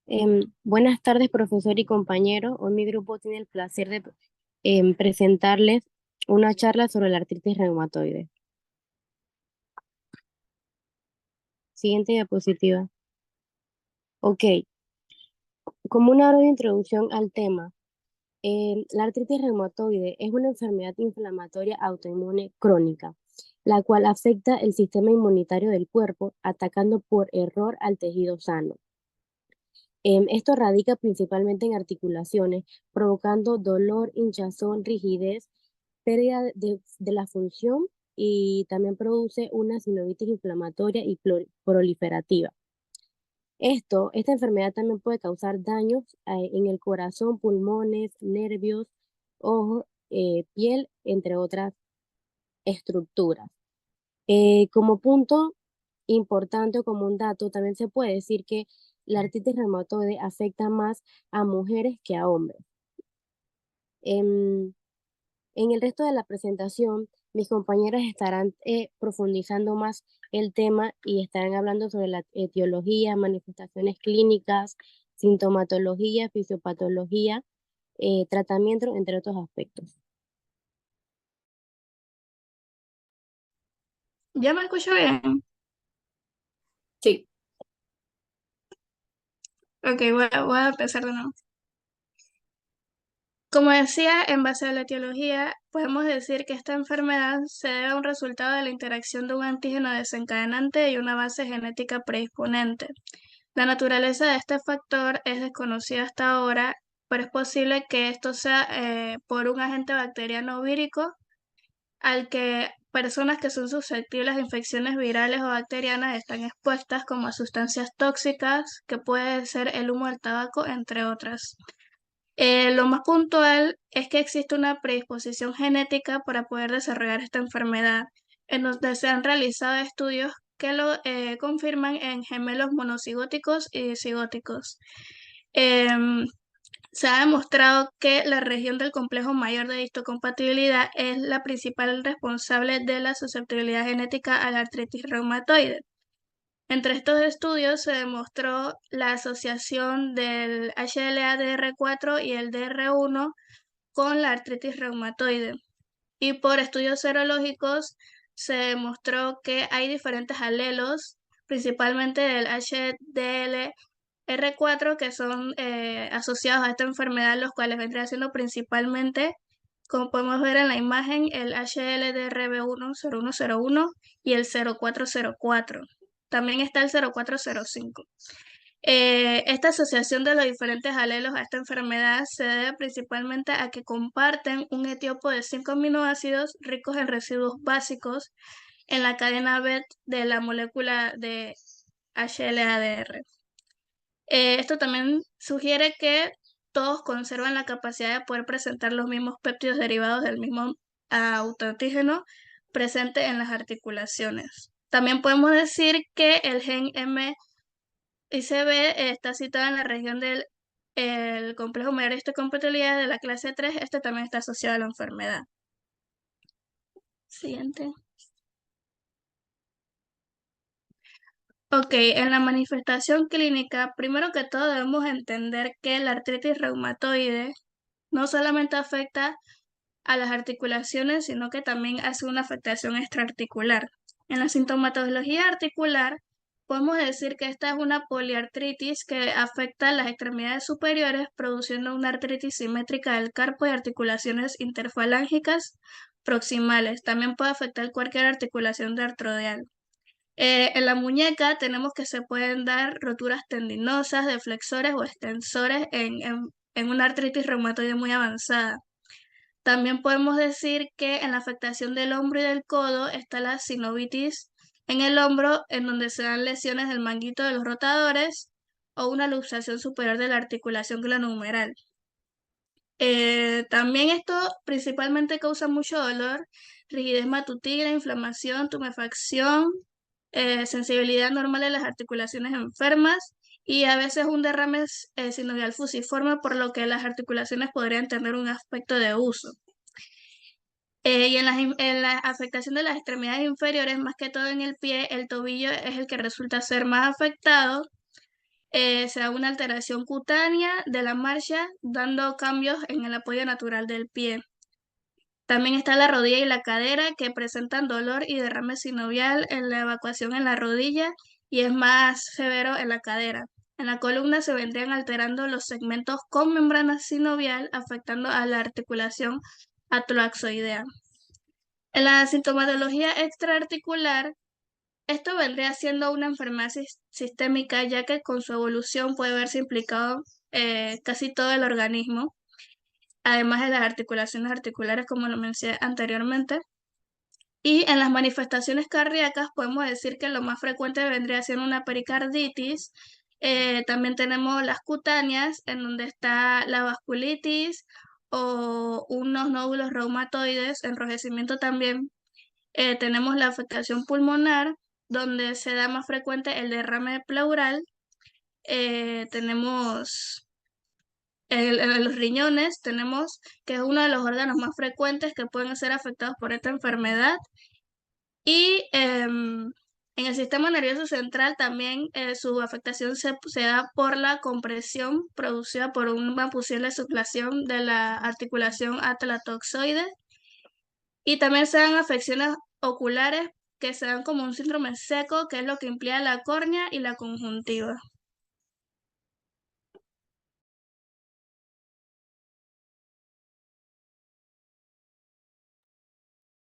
Buenas tardes, profesor y compañero. Hoy mi grupo tiene el placer de presentarles una charla sobre la artritis reumatoide. Siguiente diapositiva. Ok, como una breve introducción al tema, la artritis reumatoide es una enfermedad inflamatoria autoinmune crónica, la cual afecta el sistema inmunitario del cuerpo, atacando por error al tejido sano. Esto radica principalmente en articulaciones, provocando dolor, hinchazón, rigidez, pérdida de la función y también produce una sinovitis inflamatoria y proliferativa. Esta enfermedad también puede causar daños en el corazón, pulmones, nervios, ojos, piel, entre otras estructuras. Como punto importante o como un dato, también se puede decir que la artritis reumatoide afecta más a mujeres que a hombres. Em, En el resto de la presentación, mis compañeras estarán profundizando más el tema y estarán hablando sobre la etiología, manifestaciones clínicas, sintomatología, fisiopatología, tratamiento, entre otros aspectos. ¿Ya me escucho bien? Sí. Ok, voy a empezar de nuevo. Como decía, en base a la etiología, podemos decir que esta enfermedad se debe a un resultado de la interacción de un antígeno desencadenante y una base genética predisponente. La naturaleza de este factor es desconocida hasta ahora, pero es posible que esto sea por un agente bacteriano o vírico al que personas que son susceptibles a infecciones virales o bacterianas están expuestas como a sustancias tóxicas, que puede ser el humo del tabaco, entre otras. Lo más puntual es que existe una predisposición genética para poder desarrollar esta enfermedad, en donde se han realizado estudios que lo confirman en gemelos monocigóticos y disigóticos. Em, Se ha demostrado que la región del complejo mayor de histocompatibilidad es la principal responsable de la susceptibilidad genética a la artritis reumatoide. Entre estos estudios se demostró la asociación del HLA-DR4 y el DR1 con la artritis reumatoide. Y por estudios serológicos se demostró que hay diferentes alelos, principalmente del HDL-R4, que son asociados a esta enfermedad, los cuales vendrían siendo principalmente, como podemos ver en la imagen, el HLDRB1 0101 y el 0404. También está el 0405. Esta asociación de los diferentes alelos a esta enfermedad se debe principalmente a que comparten un etiopo de 5 aminoácidos ricos en residuos básicos en la cadena BET de la molécula de HLA-DR. Esto también sugiere que todos conservan la capacidad de poder presentar los mismos péptidos derivados del mismo autoantígeno presente en las articulaciones. También podemos decir que el gen ICB está situado en la región del el complejo mayor de histocompatibilidad de la clase 3. Este también está asociado a la enfermedad. Siguiente. Ok, en la manifestación clínica, primero que todo debemos entender que la artritis reumatoide no solamente afecta a las articulaciones, sino que también hace una afectación extraarticular. En la sintomatología articular, podemos decir que esta es una poliartritis que afecta las extremidades superiores, produciendo una artritis simétrica del carpo y articulaciones interfalángicas proximales. También puede afectar cualquier articulación de artrodial. En la muñeca tenemos que se pueden dar roturas tendinosas de flexores o extensores en una artritis reumatoide muy avanzada. También podemos decir que en la afectación del hombro y del codo está la sinovitis en el hombro, en donde se dan lesiones del manguito de los rotadores o una luxación superior de la articulación glenohumeral. También esto principalmente causa mucho dolor, rigidez matutina, inflamación, tumefacción, sensibilidad normal de las articulaciones enfermas y a veces un derrame sinovial fusiforme, por lo que las articulaciones podrían tener un aspecto de uso. Y en la afectación de las extremidades inferiores, más que todo en el pie, el tobillo es el que resulta ser más afectado. se da una alteración cutánea de la marcha, dando cambios en el apoyo natural del pie. También está la rodilla y la cadera, que presentan dolor y derrame sinovial en la evacuación en la rodilla y es más severo en la cadera. En la columna se vendrían alterando los segmentos con membrana sinovial, afectando a la articulación atoracoidea. En la sintomatología extraarticular, esto vendría siendo una enfermedad sistémica, ya que con su evolución puede verse implicado casi todo el organismo, además de las articulaciones articulares, como lo mencioné anteriormente. Y en las manifestaciones cardíacas podemos decir que lo más frecuente vendría siendo una pericarditis. También tenemos las cutáneas, en donde está la vasculitis o unos nódulos reumatoides, enrojecimiento también. Tenemos la afectación pulmonar, donde se da más frecuente el derrame pleural. Tenemos en los riñones, tenemos que es uno de los órganos más frecuentes que pueden ser afectados por esta enfermedad. Y en el sistema nervioso central también su afectación se da por la compresión producida por una posible sublación de la articulación atletoxoide. Y también se dan afecciones oculares que se dan como un síndrome seco, que es lo que implica la córnea y la conjuntiva.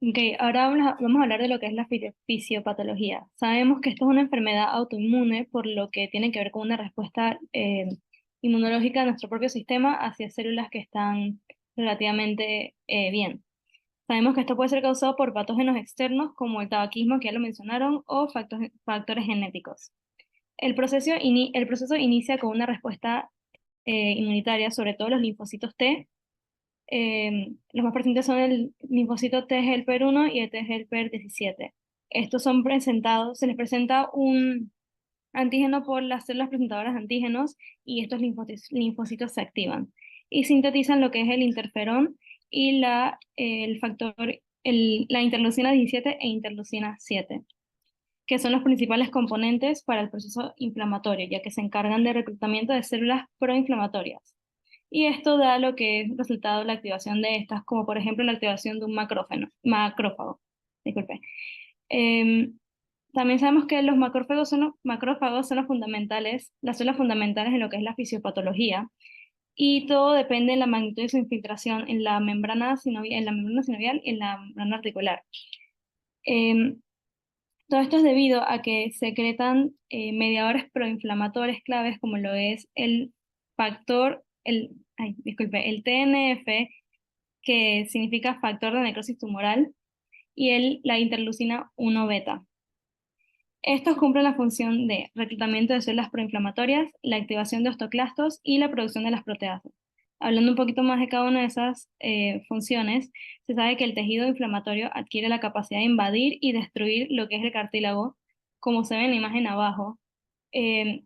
Ok, ahora vamos a hablar de lo que es la fisiopatología. Sabemos que esto es una enfermedad autoinmune, por lo que tiene que ver con una respuesta inmunológica de nuestro propio sistema hacia células que están relativamente bien. Sabemos que esto puede ser causado por patógenos externos como el tabaquismo, que ya lo mencionaron, o factores genéticos. El proceso inicia con una respuesta inmunitaria, sobre todo los linfocitos T. Los más presentes son el linfocito T helper 1 y el T helper 17. Estos son presentados, se les presenta un antígeno por las células presentadoras de antígenos y estos linfocitos se activan y sintetizan lo que es el interferón y la interleucina 17 e interleucina 7, que son los principales componentes para el proceso inflamatorio, ya que se encargan del reclutamiento de células proinflamatorias. Y esto da lo que es resultado la activación de estas, como por ejemplo la activación de un macrófago. Disculpe. Em, También sabemos que los macrófagos son los fundamentales, las células fundamentales en lo que es la fisiopatología, y todo depende de la magnitud de su infiltración en la membrana sinovial y en la membrana articular. Em, Todo esto es debido a que secretan mediadores proinflamatorios claves como lo es el factor, el TNF, que significa factor de necrosis tumoral, y la interleucina 1 beta. Estos cumplen la función de reclutamiento de células proinflamatorias, la activación de osteoclastos y la producción de las proteasas. Hablando un poquito más de cada una de esas funciones, se sabe que el tejido inflamatorio adquiere la capacidad de invadir y destruir lo que es el cartílago, como se ve en la imagen abajo. Eh,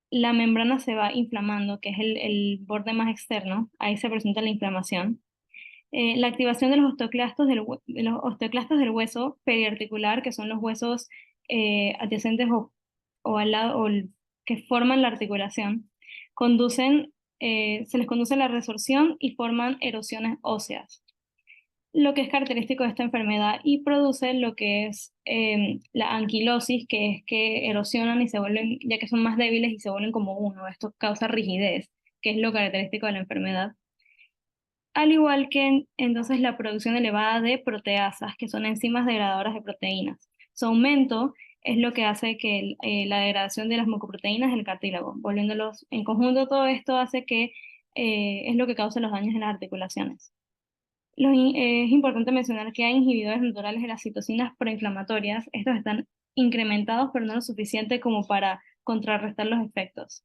la membrana se va inflamando, que es el borde más externo, ahí se presenta la inflamación. La activación de los osteoclastos del hueso periarticular, que son los huesos adyacentes o al lado que forman la articulación, se les conduce a la resorción y forman erosiones óseas, lo que es característico de esta enfermedad, y produce lo que es la anquilosis, que es que erosionan y se vuelven, ya que son más débiles y se vuelven como uno. Esto causa rigidez, que es lo característico de la enfermedad. Al igual que entonces la producción elevada de proteasas, que son enzimas degradadoras de proteínas. Su aumento es lo que hace que la degradación de las mucoproteínas del cartílago, volviéndolos en conjunto, todo esto hace que es lo que causa los daños en las articulaciones. Es importante mencionar que hay inhibidores naturales de las citocinas proinflamatorias. Estos están incrementados, pero no lo suficiente como para contrarrestar los efectos.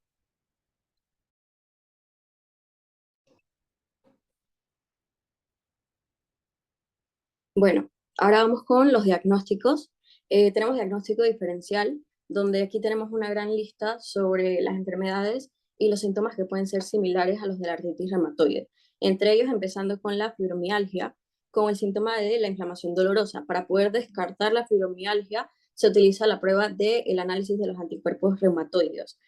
Bueno, ahora vamos con los diagnósticos. Tenemos diagnóstico diferencial, donde aquí tenemos una gran lista sobre las enfermedades y los síntomas que pueden ser similares a los de la artritis reumatoide. Entre ellos, empezando con la fibromialgia, con el síntoma de la inflamación dolorosa. Para poder descartar la fibromialgia, se utiliza la prueba del análisis de los anticuerpos reumatoides.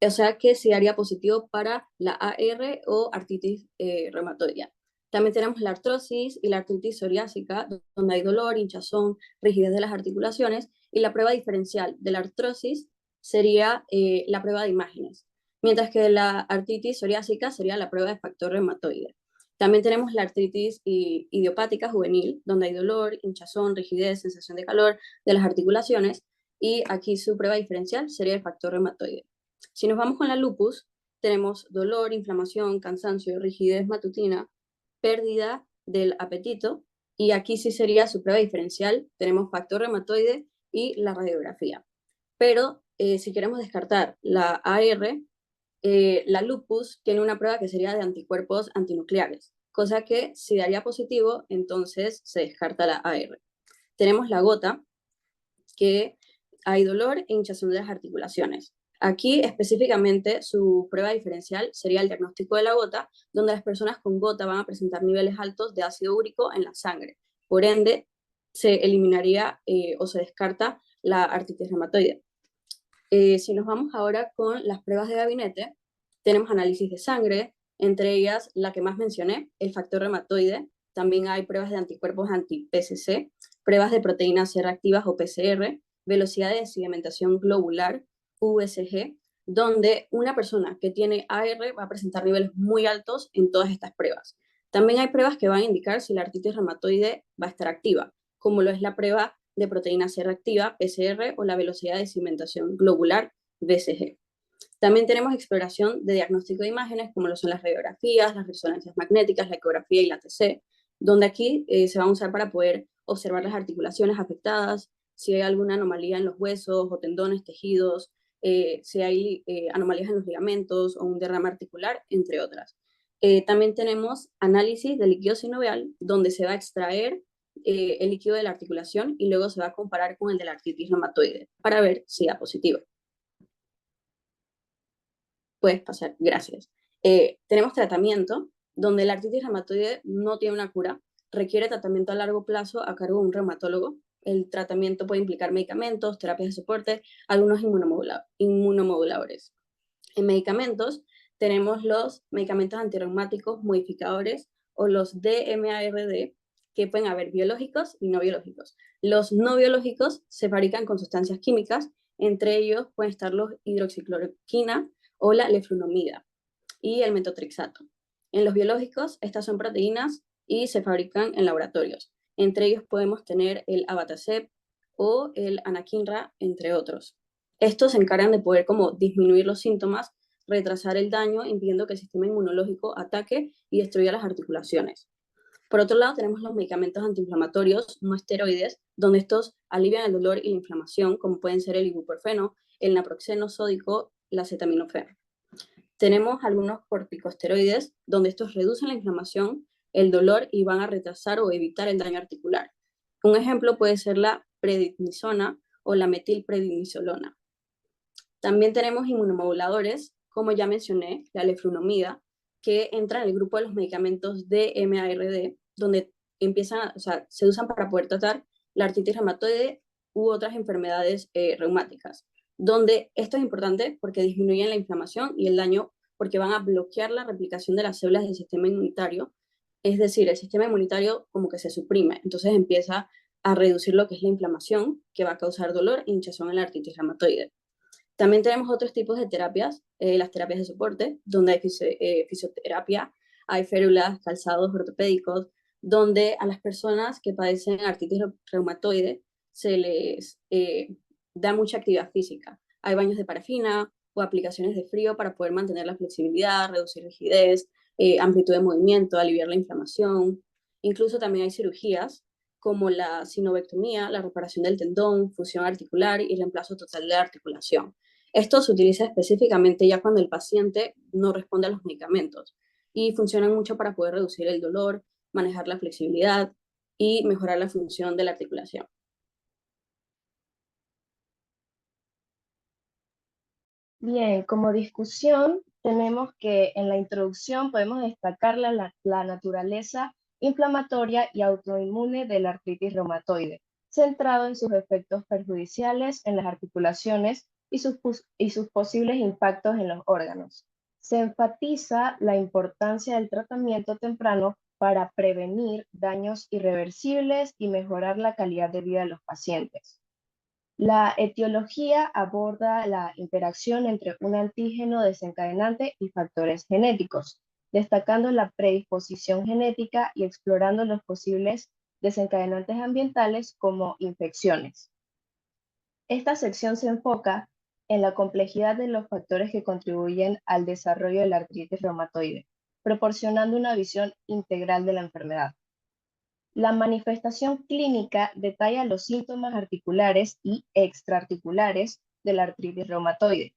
O sea que sí daría positivo para la AR o artritis reumatoidea. También tenemos la artrosis y la artritis psoriásica, donde hay dolor, hinchazón, rigidez de las articulaciones, y la prueba diferencial de la artrosis sería la prueba de imágenes, mientras que la artritis psoriásica sería la prueba de factor reumatoide. También tenemos la artritis idiopática juvenil, donde hay dolor, hinchazón, rigidez, sensación de calor de las articulaciones, y aquí su prueba diferencial sería el factor reumatoide. Si nos vamos con la lupus, tenemos dolor, inflamación, cansancio, rigidez matutina, pérdida del apetito, y aquí sí sería su prueba diferencial, tenemos factor reumatoide y la radiografía. Pero si queremos descartar la AR, la lupus tiene una prueba que sería de anticuerpos antinucleares, cosa que si daría positivo, entonces se descarta la AR. Tenemos la gota, que hay dolor e hinchazón de las articulaciones. Aquí específicamente su prueba diferencial sería el diagnóstico de la gota, donde las personas con gota van a presentar niveles altos de ácido úrico en la sangre. Por ende, se eliminaría o se descarta la artritis reumatoide. Si nos vamos ahora con las pruebas de gabinete, tenemos análisis de sangre, entre ellas la que más mencioné, el factor reumatoide. También hay pruebas de anticuerpos anti-PCC, pruebas de proteínas C reactivas o PCR, velocidad de sedimentación globular, USG, donde una persona que tiene AR va a presentar niveles muy altos en todas estas pruebas. También hay pruebas que van a indicar si la artritis reumatoide va a estar activa, como lo es la prueba de proteína C reactiva, PCR, o la velocidad de sedimentación globular, VCG. También tenemos exploración de diagnóstico de imágenes, como lo son las radiografías, las resonancias magnéticas, la ecografía y la TC, donde aquí se van a usar para poder observar las articulaciones afectadas, si hay alguna anomalía en los huesos o tendones, tejidos, si hay anomalías en los ligamentos o un derrame articular, entre otras. También tenemos análisis de líquido sinovial, donde se va a extraer el líquido de la articulación y luego se va a comparar con el de la artritis reumatoide para ver si da positivo. Puedes pasar, gracias. Tenemos tratamiento, donde la artritis reumatoide no tiene una cura, requiere tratamiento a largo plazo a cargo de un reumatólogo. El tratamiento puede implicar medicamentos, terapias de soporte, algunos inmunomoduladores. En medicamentos tenemos los medicamentos antirreumáticos modificadores o los DMARD, que pueden haber biológicos y no biológicos. Los no biológicos se fabrican con sustancias químicas, entre ellos pueden estar los hidroxicloroquina o la leflunomida y el metotrexato. En los biológicos, estas son proteínas y se fabrican en laboratorios. Entre ellos podemos tener el abatacept o el anakinra, entre otros. Estos se encargan de poder como disminuir los síntomas, retrasar el daño, impidiendo que el sistema inmunológico ataque y destruya las articulaciones. Por otro lado, tenemos los medicamentos antiinflamatorios no esteroides, donde estos alivian el dolor y la inflamación, como pueden ser el ibuprofeno, el naproxeno sódico, la acetaminofén. Tenemos algunos corticosteroides, donde estos reducen la inflamación, el dolor y van a retrasar o evitar el daño articular. Un ejemplo puede ser la prednisona o la metilprednisolona. También tenemos inmunomoduladores, como ya mencioné, la leflunomida, que entra en el grupo de los medicamentos DMARD, donde se usan para poder tratar la artritis reumatoide u otras enfermedades reumáticas, donde esto es importante porque disminuyen la inflamación y el daño, porque van a bloquear la replicación de las células del sistema inmunitario, es decir, el sistema inmunitario como que se suprime, entonces empieza a reducir lo que es la inflamación, que va a causar dolor e hinchazón en la artritis reumatoide. También tenemos otros tipos de terapias, las terapias de soporte, donde hay fisioterapia, hay férulas, calzados ortopédicos, donde a las personas que padecen artritis reumatoide se les da mucha actividad física. Hay baños de parafina o aplicaciones de frío para poder mantener la flexibilidad, reducir rigidez, amplitud de movimiento, aliviar la inflamación. Incluso también hay cirugías como la sinovectomía, la reparación del tendón, fusión articular y reemplazo total de la articulación. Esto se utiliza específicamente ya cuando el paciente no responde a los medicamentos y funcionan mucho para poder reducir el dolor, manejar la flexibilidad y mejorar la función de la articulación. Bien, como discusión, tenemos que en la introducción podemos destacar la naturaleza inflamatoria y autoinmune de la artritis reumatoide, centrado en sus efectos perjudiciales en las articulaciones y sus posibles impactos en los órganos. Se enfatiza la importancia del tratamiento temprano para prevenir daños irreversibles y mejorar la calidad de vida de los pacientes. La etiología aborda la interacción entre un antígeno desencadenante y factores genéticos, destacando la predisposición genética y explorando los posibles desencadenantes ambientales como infecciones. Esta sección se enfoca en la complejidad de los factores que contribuyen al desarrollo de la artritis reumatoide, proporcionando una visión integral de la enfermedad. La manifestación clínica detalla los síntomas articulares y extraarticulares de la artritis reumatoide.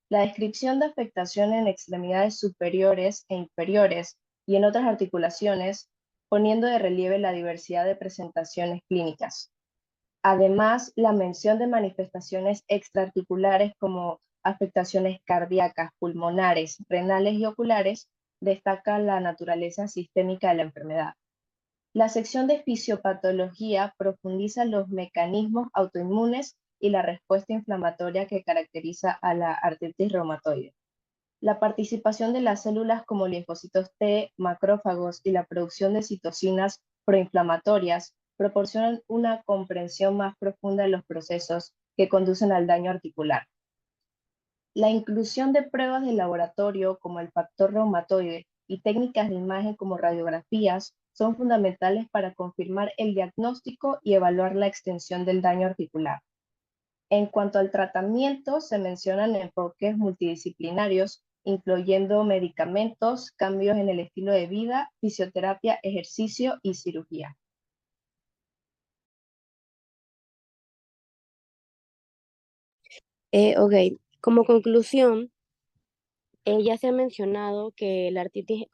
La descripción de afectación en extremidades superiores e inferiores y en otras articulaciones, poniendo de relieve la diversidad de presentaciones clínicas. Además, la mención de manifestaciones extraarticulares como afectaciones cardíacas, pulmonares, renales y oculares destaca la naturaleza sistémica de la enfermedad. La sección de fisiopatología profundiza los mecanismos autoinmunes y la respuesta inflamatoria que caracteriza a la artritis reumatoide. La participación de las células como linfocitos T, macrófagos y la producción de citocinas proinflamatorias proporcionan una comprensión más profunda de los procesos que conducen al daño articular. La inclusión de pruebas de laboratorio como el factor reumatoide y técnicas de imagen como radiografías son fundamentales para confirmar el diagnóstico y evaluar la extensión del daño articular. En cuanto al tratamiento, se mencionan enfoques multidisciplinarios, incluyendo medicamentos, cambios en el estilo de vida, fisioterapia, ejercicio y cirugía. Ok, como conclusión, ya se ha mencionado que la artritis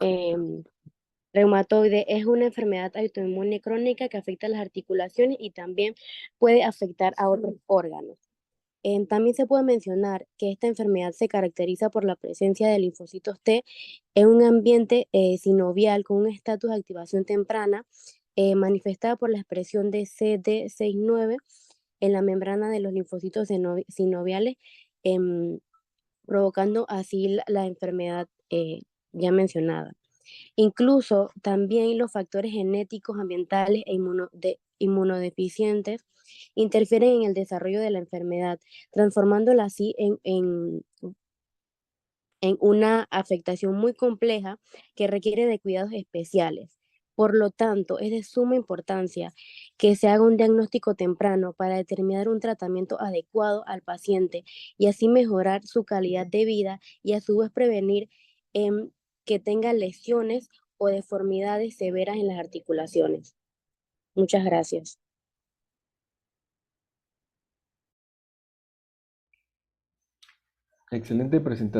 reumatoide es una enfermedad autoinmune crónica que afecta a las articulaciones y también puede afectar a otros órganos. También se puede mencionar que esta enfermedad se caracteriza por la presencia de linfocitos T en un ambiente sinovial con un estatus de activación temprana manifestada por la expresión de CD69 en la membrana de los linfocitos sinoviales, provocando así la enfermedad ya mencionada. Incluso también los factores genéticos, ambientales e inmunodeficientes interfieren en el desarrollo de la enfermedad, transformándola así en una afectación muy compleja que requiere de cuidados especiales. Por lo tanto, es de suma importancia que se haga un diagnóstico temprano para determinar un tratamiento adecuado al paciente y así mejorar su calidad de vida y a su vez prevenir que tenga lesiones o deformidades severas en las articulaciones. Muchas gracias. Excelente presentación.